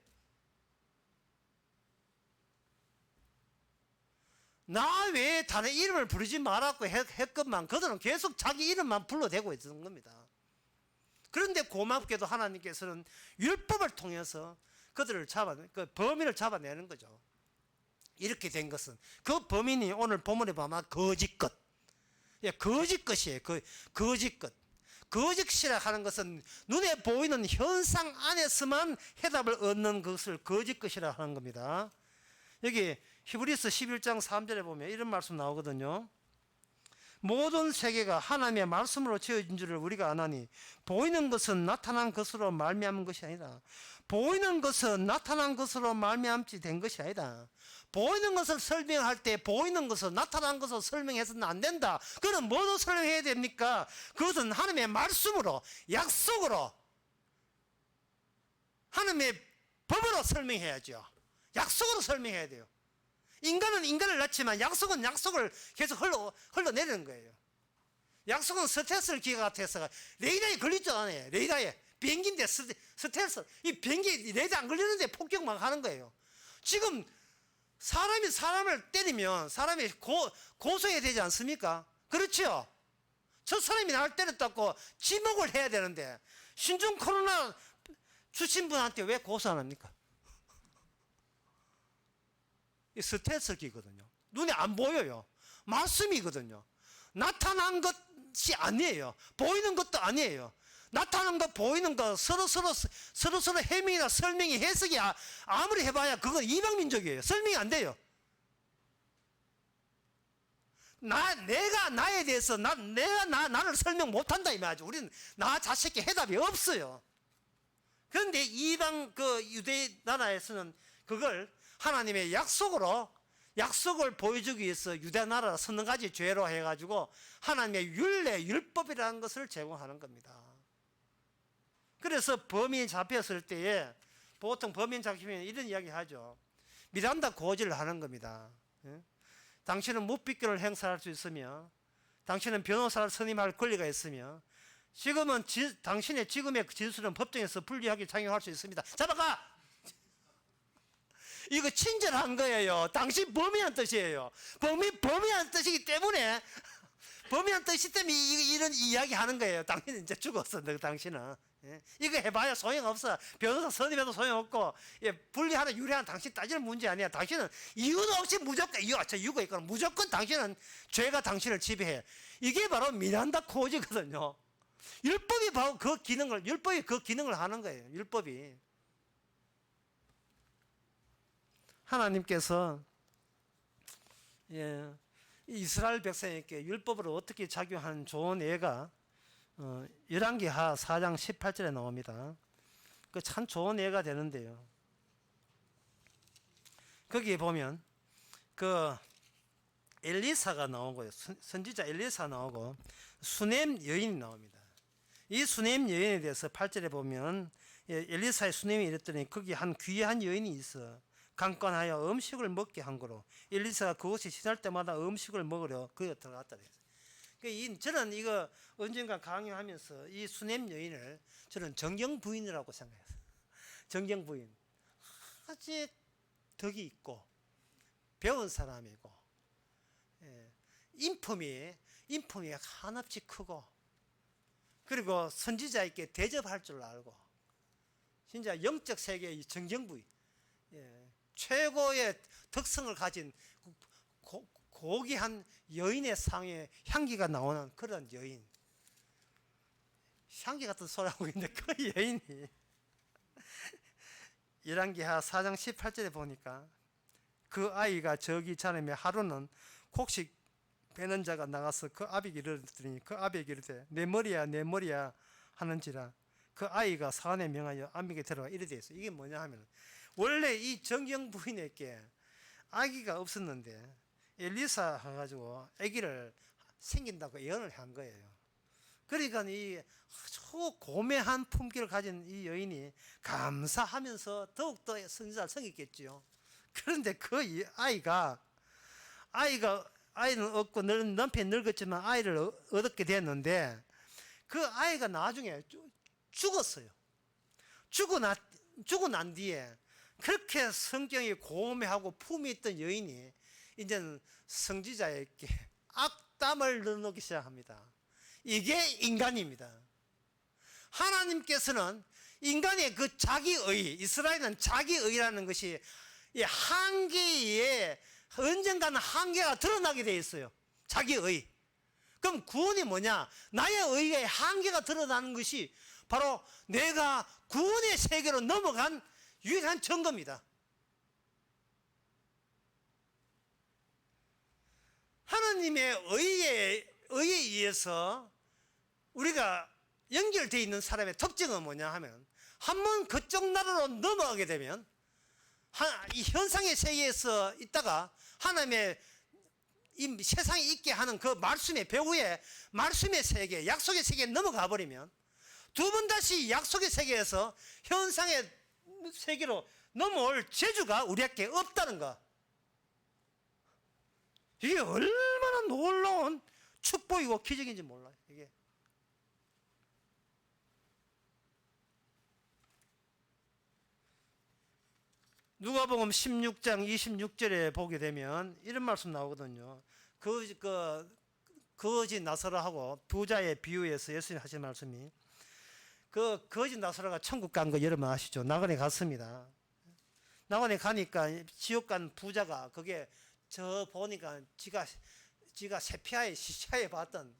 나 외에 다른 이름을 부르지 말라고 했건만 그들은 계속 자기 이름만 불러대고 있는 겁니다. 그런데 고맙게도 하나님께서는 율법을 통해서 그들을 그 범인을 잡아내는 거죠. 이렇게 된 것은 그 범인이 오늘 본문에 보면 거짓것, 거짓것이에요. 거짓것. 거짓이라 하는 것은 눈에 보이는 현상 안에서만 해답을 얻는 것을 거짓것이라 하는 겁니다. 여기 히브리서 11장 3절에 보면 이런 말씀 나오거든요. 모든 세계가 하나님의 말씀으로 지어진 줄을 우리가 아나니 보이는 것은 나타난 것으로 말미암은 것이 아니다. 보이는 것은 나타난 것으로 말미암지 된 것이 아니다. 보이는 것을 설명할 때 보이는 것을 나타난 것을 설명해서는 안 된다. 그럼 뭐로 설명해야 됩니까? 그것은 하나님의 말씀으로, 약속으로, 하나님의 법으로 설명해야죠. 약속으로 설명해야 돼요. 인간은 인간을 낳지만 약속은 약속을 계속 흘러내리는 거예요. 약속은 스텔스 기가 같아서 레이더에 걸리지 않아요. 레이더에 비행기인데 스텔스, 이 비행기 레이더 안 걸리는데 폭격만 하는 거예요. 지금 사람이 사람을 때리면 사람이 고소해야 되지 않습니까? 그렇죠? 저 사람이 나를 때렸다고 지목을 해야 되는데 신종 코로나 주신 분한테 왜 고소 안 합니까? 이 스텔스기거든요. 눈에 안 보여요. 말씀이거든요. 나타난 것이 아니에요. 보이는 것도 아니에요. 나타나는 거 보이는 거 서로 해명이나 설명이 해석이 아무리 해봐야 그건 이방민족이에요. 설명이 안 돼요. 내가 나에 대해서 나를 설명 못한다 이 말이죠. 우리는 나 자식께 해답이 없어요. 그런데 이방 유대 나라에서는 그걸 하나님의 약속을 보여주기 위해서 유대 나라 선능가지 죄로 해가지고 하나님의 율법이라는 것을 제공하는 겁니다. 그래서 범인이 잡혔을 때에 보통 범인 잡히면 이런 이야기 하죠. 미란다 고지를 하는 겁니다. 당신은 묵비권을 행사할 수 있으며 당신은 변호사를 선임할 권리가 있으며 지금은 당신의 지금의 진술은 법정에서 불리하게 작용할 수 있습니다. 잡아가! 이거 친절한 거예요. 당신 범인한 뜻이에요. 범인한 뜻이기 때문에 범인한 뜻이 때문에 이런 이야기 하는 거예요. 당신은 이제 죽었어. 당신은. 예? 이거 해봐야 소용없어. 변호사 선임해도 소용없고 불리하나 유리하나 당신 따지는 문제 아니야. 당신은 이유도 없이 무조건 이유가 있거나 무조건 당신은 죄가 당신을 지배해. 이게 바로 미란다 코지거든요. 율법이 바로 율법이 그 기능을 하는 거예요. 율법이. 하나님께서 이스라엘 백성에게 율법으로 어떻게 작용하는 좋은 예가 열왕기하 4장 18절에 나옵니다. 그 참 좋은 예가 되는데요. 거기에 보면 그 엘리사가 나오고요. 선지자 엘리사 나오고 수넴 여인이 나옵니다. 이 수넴 여인에 대해서 8절에 보면 엘리사의 수넴이 이랬더니 거기 한 귀한 여인이 있어 강권하여 음식을 먹게 한 거로 엘리사가 그곳에 지날 때마다 음식을 먹으려 거기에 들어갔다 그랬어요. 저는 이거 언젠가 강의하면서 이 수넴 여인을 저는 정경 부인이라고 생각했어요. 정경 부인. 아주 덕이 있고 배운 사람이고 인품이 한없이 크고 그리고 선지자에게 대접할 줄 알고 진짜 영적 세계의 정경 부인. 최고의 특성을 가진 고귀한 여인의 상에 향기가 나오는 그런 여인. 향기 같은 소리 하고 있는데 그 여인이 열왕기하 4장 18절에 보니까 그 아이가 저기 자라매 하루는 곡식 베는 자가 나가서 그 아비에게 이르더니 그 아비에게 이르되 내 머리야 하는지라 그 아이가 사안에 명하여 아비에게 데려가 이르되 있어. 이게 뭐냐 하면 원래 이 정경 부인에게 아기가 없었는데 엘리사 해가지고 아기를 생긴다고 예언을 한 거예요. 그러니까 이 아주 고매한 품기를 가진 이 여인이 감사하면서 더욱더 선지자를 섬겼겠죠. 그런데 그 아이는 없고 남편이 늙었지만 아이를 얻게 됐는데 그 아이가 나중에 죽었어요. 죽고 난 뒤에 그렇게 성경이 고매하고 품이 있던 여인이 이제는 선지자에게 악담을 넣어놓기 시작합니다. 이게 인간입니다. 하나님께서는 인간의 그 자기의, 이스라엘은 자기의라는 것이 이 한계에 언젠가는 한계가 드러나게 되어 있어요. 자기의. 그럼 구원이 뭐냐? 나의 의의 한계가 드러나는 것이 바로 내가 구원의 세계로 넘어간 유일한 증거입니다. 하나님의 의에 의해서 우리가 연결되어 있는 사람의 특징은 뭐냐 하면 한 번 그쪽 나라로 넘어가게 되면 이 현상의 세계에서 있다가 하나님의 이 세상에 있게 하는 그 말씀의 배후에 말씀의 세계, 약속의 세계에 넘어가 버리면 두 번 다시 약속의 세계에서 현상의 세계로 넘어올 재주가 우리에게 없다는 거. 이게 얼마나 놀라운 축복이고 기적인지 몰라요. 이게 누가복음 16장 26절에 보게 되면 이런 말씀 나오거든요. 거지 나사로하고 부자의 비유에서 예수님 하신 말씀이 그 거지 나사로가 천국 간 거 여러분 아시죠? 낙원에 갔습니다. 낙원에 가니까 지옥 간 부자가 그게 저 보니까 지가 세피아에 시차에 봤던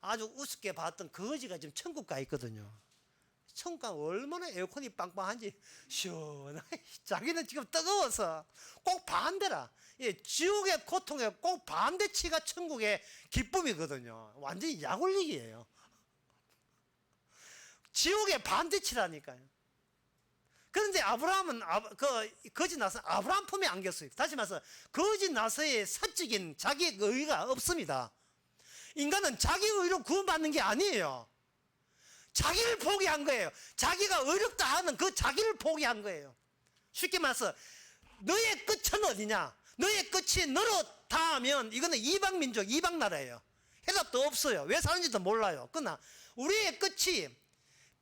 아주 우습게 봤던 거지가 지금 천국 가 있거든요. 천국 가면 얼마나 에어컨이 빵빵한지 시원하게. 자기는 지금 뜨거워서 꼭 반대라. 예, 지옥의 고통에 꼭 반대치가 천국의 기쁨이거든요. 완전히 약올리기예요. 지옥의 반대치라니까요. 그런데 아브라함은 거지 나서 아브라함 품에 안겼어요. 다시 말해서 거지 나서의 사적인 자기 의가 없습니다. 인간은 자기 의로 구원받는 게 아니에요. 자기를 포기한 거예요. 자기가 어렵다 하는 그 자기를 포기한 거예요. 쉽게 말해서 너의 끝은 어디냐? 너의 끝이 너로 닿으면 이거는 이방민족, 이방나라예요. 해답도 없어요. 왜 사는지도 몰라요. 그러나 우리의 끝이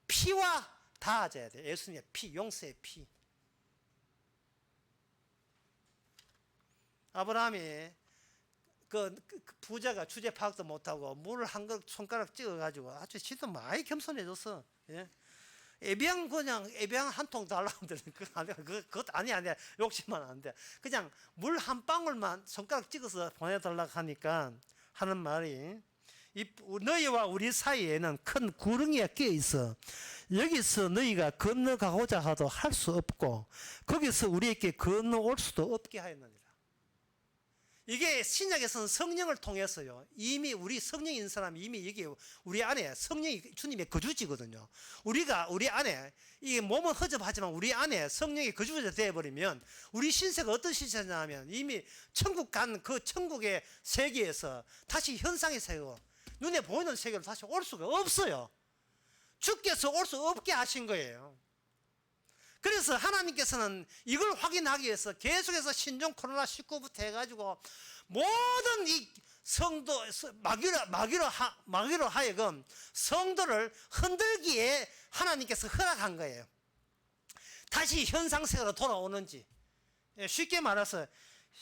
피와 닿아져야 돼요. 예수님의 피, 용서의 피. 아브라함이 그 부자가 주제 파악도 못하고 물 한 걸 손가락 찍어가지고 아주 지도 많이 겸손해졌어. 예? 에비앙 그냥 에비앙 한 통 달라고 하는데 그것 아니야 욕심만 안 돼. 그냥 물 한 방울만 손가락 찍어서 보내달라고 하니까 하는 말이 너희와 우리 사이에는 큰 구렁이가 끼어 있어. 여기서 너희가 건너가고자 하도 할 수 없고 거기서 우리에게 건너올 수도 없게 하였느니라. 이게 신약에서는 성령을 통해서요. 이미 우리 성령인 사람이 이미 여기 우리 안에 성령이 주님의 거주지거든요. 우리가 우리 안에 이게 몸은 허접하지만 우리 안에 성령이 거주자 되어버리면 우리 신세가 어떤 신세냐면 이미 천국 간 그 천국의 세계에서 다시 현상의 세계로 눈에 보이는 세계로 다시 올 수가 없어요. 주께서 올 수 없게 하신 거예요. 그래서 하나님께서는 이걸 확인하기 위해서 계속해서 신종 코로나19부터 해가지고 모든 이 성도 마귀로 하여금 성도를 흔들기에 하나님께서 허락한 거예요. 다시 현상세계로 돌아오는지. 쉽게 말해서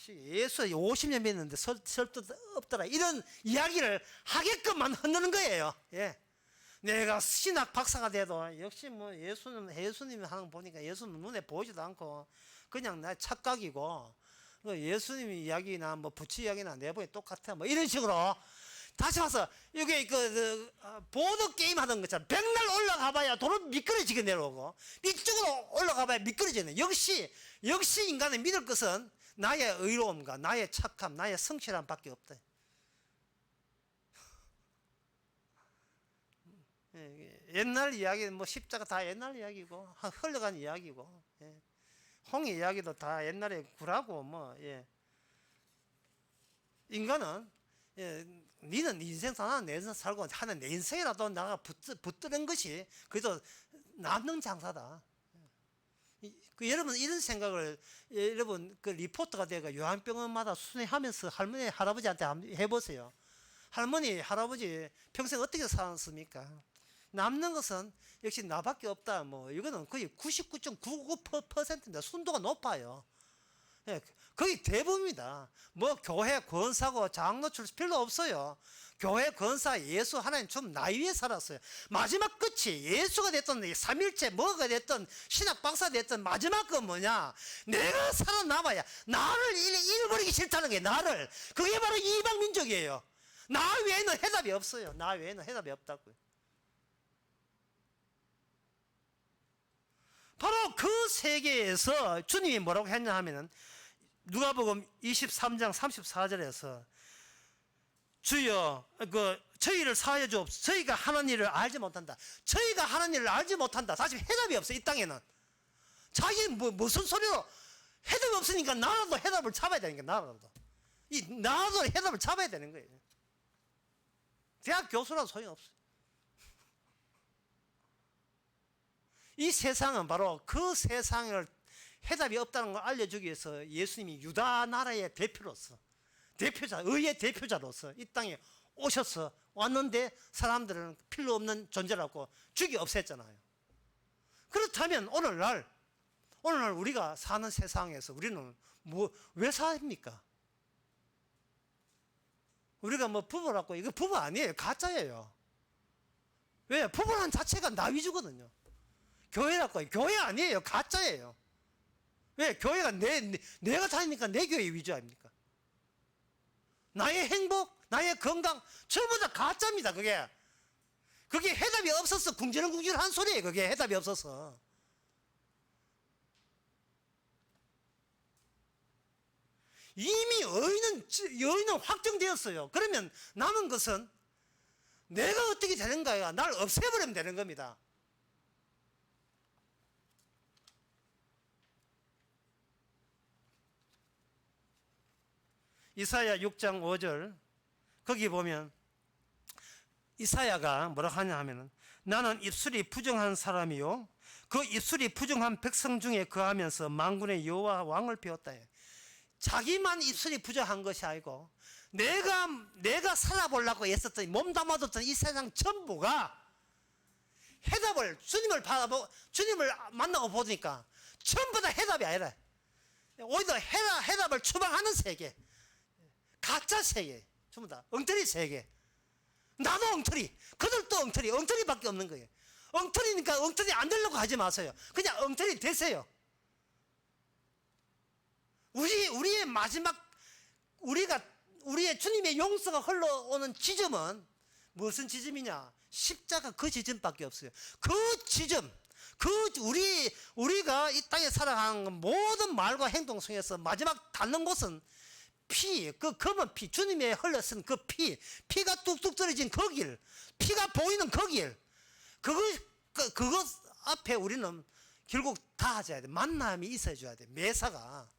예수 50년 믿는데 설득 없더라 이런 이야기를 하게끔만 흔드는 거예요. 예. 내가 신학 박사가 돼도 역시 뭐 예수님 하는 거 보니까 예수는 눈에 보이지도 않고 그냥 나 착각이고 예수님 이야기나 뭐 부처 이야기나 내보니 똑같아 뭐 이런 식으로 다시 와서 이게 보드 게임 하던 것처럼 백날 올라가 봐야 도로 미끄러지게 내려오고 이쪽으로 올라가 봐야 미끄러지네. 역시 인간의 믿을 것은 나의 의로움과 나의 착함, 나의 성실함밖에 없다. 옛날 이야기, 뭐 십자가 다 옛날 이야기고 흘러간 이야기고, 예. 홍해 이야기도 다 옛날에 구라고 뭐, 예. 인간은 니는 네 인생 사나 내 인생 살고 하는 내 인생이라도 나가 붙드는 것이 그래도 남는 장사다. 여러분 이런 생각을 여러분 그 리포터가 되고 요양병원마다 순회하면서 할머니 할아버지한테 해보세요. 할머니 할아버지 평생 어떻게 살았습니까? 남는 것은 역시 나밖에 없다. 뭐 이거는 거의 99.99%인데 순도가 높아요. 예, 거의 대부분입니다. 뭐 교회 권사고 장로 출신 필요 없어요. 교회 권사 예수 하나님 좀 나이 위에 살았어요. 마지막 끝이 예수가 됐든 삼일째 뭐가 됐든 신학 박사 됐든 마지막 건 뭐냐? 내가 살아남아야 나를 잃어버리기 싫다는 게 나를. 그게 바로 이방 민족이에요. 나 외에는 해답이 없어요. 나 외에는 해답이 없다고요. 바로 그 세계에서 주님이 뭐라고 했냐 하면은 누가복음 23장 34절에서 주여 저희를 사하여 주옵소서. 저희가 하나님을 알지 못한다. 저희가 하나님을 알지 못한다. 사실 해답이 없어. 이 땅에는 자기 무슨 소리로 해답이 없으니까 나라도 해답을 잡아야 되니까 나라도 해답을 잡아야 되는 거예요. 대학 교수라도 소용없어요. 이 세상은 바로 그 세상을 해답이 없다는 걸 알려주기 위해서 예수님이 유다 나라의 대표로서 의의 대표자로서 이 땅에 오셔서 왔는데 사람들은 필요 없는 존재라고 죽이 없앴잖아요. 그렇다면 오늘날 우리가 사는 세상에서 우리는 왜 삽니까? 우리가 뭐 부부라고 이거 부부 아니에요. 가짜예요. 왜? 부부란 자체가 나 위주거든요. 교회라고 교회 아니에요. 가짜예요. 왜? 교회가 내가 다니니까 내 교회 위주 아닙니까? 나의 행복, 나의 건강 전부 다 가짜입니다. 그게 해답이 없어서 궁지렁궁지렁한 소리예요. 그게 해답이 없어서. 이미 여인은 확정되었어요. 그러면 남은 것은 내가 어떻게 되는가요? 날 없애버리면 되는 겁니다. 이사야 6장 5절 거기 보면 이사야가 뭐라 하냐 하면은 나는 입술이 부정한 사람이요 그 입술이 부정한 백성 중에 거하면서 만군의 여호와 왕을 배웠다. 자기만 입술이 부정한 것이 아니고 내가 살아보려고 애썼더니 몸담아뒀던 이 세상 전부가 해답을 주님을 만나고 보니까 전부 다 해답이 아니라 오히려 해답을 추방하는 세계, 가짜 세계, 전부 다 엉터리 세계. 나도 엉터리, 그들도 엉터리밖에 없는 거예요. 엉터리니까 엉터리 안 되려고 하지 마세요. 그냥 엉터리 되세요. 우리의 마지막 우리의 주님의 용서가 흘러오는 지점은 무슨 지점이냐? 십자가 그 지점밖에 없어요. 그 지점, 우리가 이 땅에 살아가는 모든 말과 행동 속에서 마지막 닿는 곳은 그 검은 피, 주님의 흘러쓴 그 피가 뚝뚝 떨어진 그 길, 피가 보이는 그 길, 그것 앞에 우리는 결국 닿아져야 돼. 만남이 있어줘야 돼. 매사가.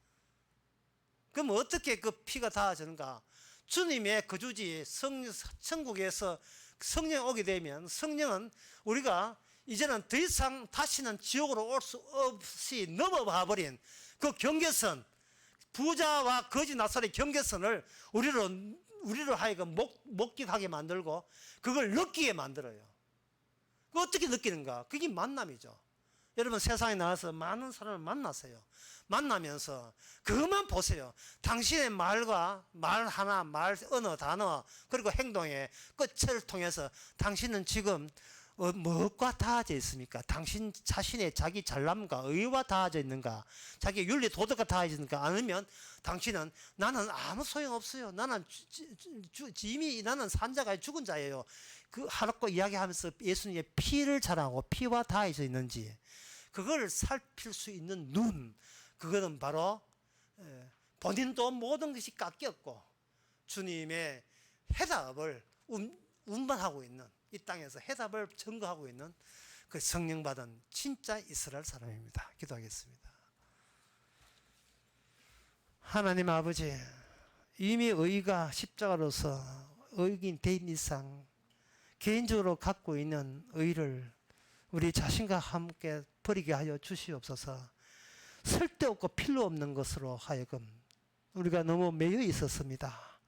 그럼 어떻게 그 피가 닿아지는가? 주님의 거주지 천국에서 성령 오게 되면 성령은 우리가 이제는 더 이상 다시는 지옥으로 올 수 없이 넘어가 버린 그 경계선, 부자와 거지 나사의 경계선을 우리로 하여금 목격하게 만들고 그걸 느끼게 만들어요. 그 어떻게 느끼는가? 그게 만남이죠. 여러분 세상에 나와서 많은 사람을 만나세요. 만나면서 그것만 보세요. 당신의 말과 말 하나, 언어, 단어 그리고 행동의 끝을 통해서 당신은 지금 무엇과 닿아져 있습니까? 당신 자신의 자기 잘남과 의와 닿아져 있는가? 자기 윤리 도덕과 닿아져 있는가? 아니면 당신은 나는 아무 소용없어요. 나는 이미 나는 산자가 죽은 자예요. 그 하나고 이야기하면서 예수님의 피를 자랑하고 피와 닿아져 있는지 그걸 살필 수 있는 눈, 그거는 바로 본인도 모든 것이 깎였고 주님의 해답을 운반하고 있는 이 땅에서 해답을 증거하고 있는 그 성령 받은 진짜 이스라엘 사람입니다. 기도하겠습니다. 하나님 아버지, 이미 의가 십자가로서 의인 된 이상 개인적으로 갖고 있는 의를 우리 자신과 함께 버리게 하여 주시옵소서. 쓸데없고 필요 없는 것으로 하여금 우리가 너무 매여 있었습니다.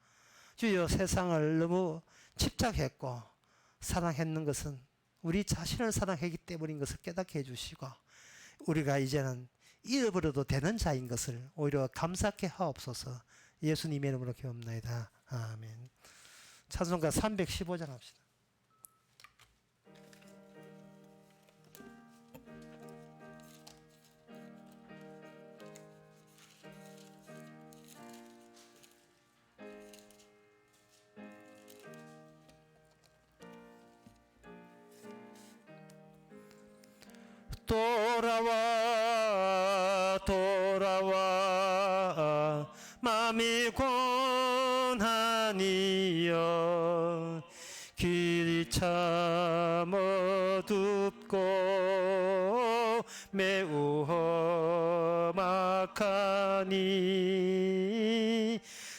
주여, 세상을 너무 집착했고 사랑했는 것은 우리 자신을 사랑했기 때문인 것을 깨닫게 해주시고 우리가 이제는 잃어버려도 되는 자인 것을 오히려 감사케 하옵소서. 예수님의 이름으로 기도합니다. 아멘. 찬송가 315장 합시다. 돌아와 마음이 고난이여 길이 참 어둡고 매우 험악하니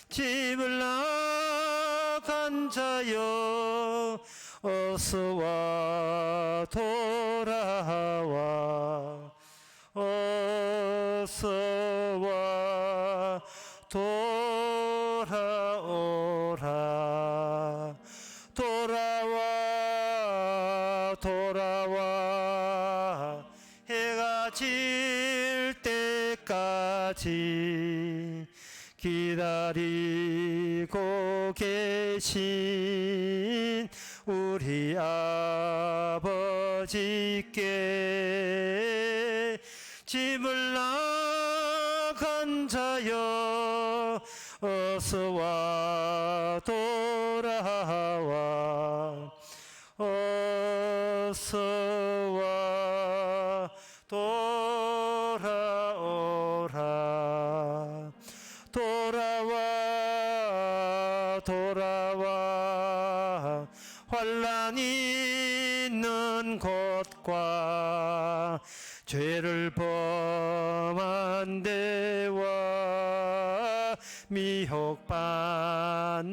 집을 나간 자여 어서와 돌아와 어서와 돌아오라 돌아와 해가 질 때까지 기다리고 계신 우리 아버지께 짐을 나간 간 자여 어서와 돌아와 어서와 돌아오라 돌아와 환난이 있는 곳과 죄를 범한 데와 미혹받는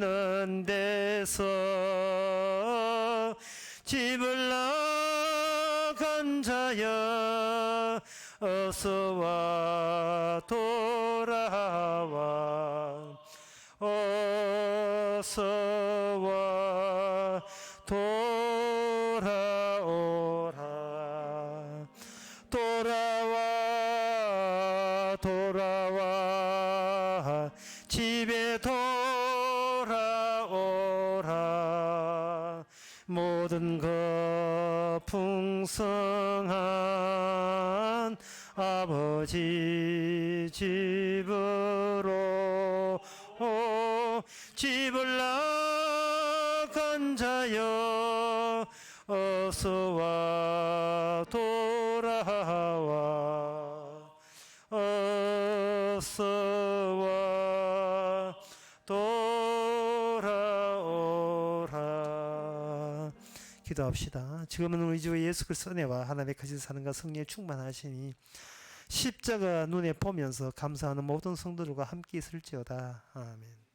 데서 집을 나간 자여 어서와 돌아와 어서와 돌아오라 돌아와 집에 돌아오라 모든 것 풍성한 아버지 집으로 집을 나간 자여 어서와 돌아와 어서와 돌아오라. 기도합시다. 지금은 우리 주 예수 그리스도 은혜와 하나님의 거짓 사는가 성령의 충만하시니 십자가 눈에 보면서 감사하는 모든 성도들과 함께 있을지어다. 아멘.